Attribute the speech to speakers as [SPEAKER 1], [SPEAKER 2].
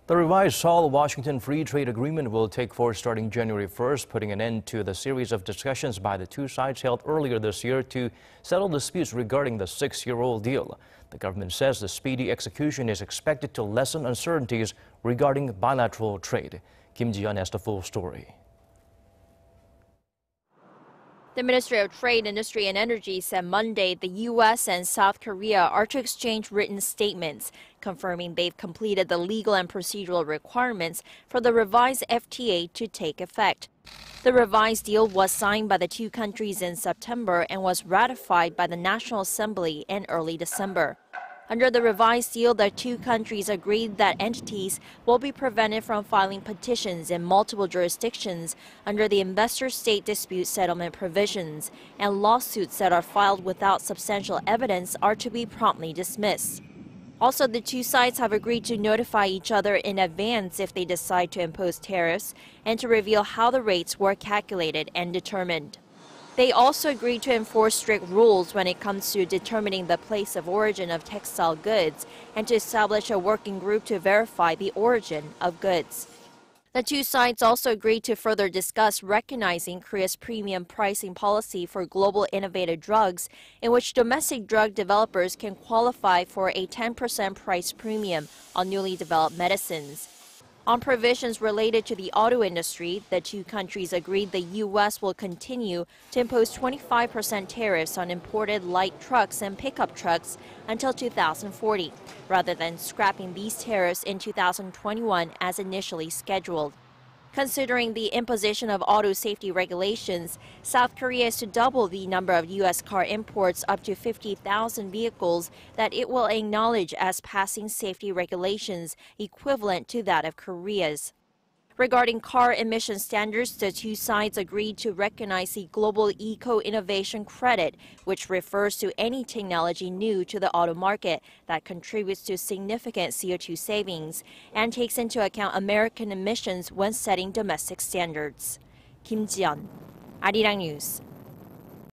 [SPEAKER 1] The revised Seoul-Washington Free Trade Agreement will take force starting January 1st, putting an end to the series of discussions by the two sides held earlier this year to settle disputes regarding the 6-year-old deal. The government says the speedy execution is expected to lessen uncertainties regarding bilateral trade. Kim Ji-yeon has the full story.
[SPEAKER 2] The Ministry of Trade, Industry and Energy said Monday the U.S. and South Korea are to exchange written statements, confirming they've completed the legal and procedural requirements for the revised FTA to take effect. The revised deal was signed by the two countries in September and was ratified by the National Assembly in early December. Under the revised deal, the two countries agreed that entities will be prevented from filing petitions in multiple jurisdictions under the investor-state dispute settlement provisions, and lawsuits that are filed without substantial evidence are to be promptly dismissed. Also, the two sides have agreed to notify each other in advance if they decide to impose tariffs and to reveal how the rates were calculated and determined. They also agreed to enforce strict rules when it comes to determining the place of origin of textile goods and to establish a working group to verify the origin of goods. The two sides also agreed to further discuss recognizing Korea's premium pricing policy for global innovative drugs, in which domestic drug developers can qualify for a 10% price premium on newly developed medicines. On provisions related to the auto industry, the two countries agreed the U.S. will continue to impose 25% tariffs on imported light trucks and pickup trucks until 2040, rather than scrapping these tariffs in 2021 as initially scheduled. Considering the imposition of auto safety regulations, South Korea is to double the number of U.S. car imports up to 50,000 vehicles that it will acknowledge as passing safety regulations equivalent to that of Korea's. Regarding car emission standards, the two sides agreed to recognize the Global Eco-Innovation Credit, which refers to any technology new to the auto market that contributes to significant CO2 savings and takes into account American emissions when setting domestic standards. Kim Ji-yeon, Arirang News.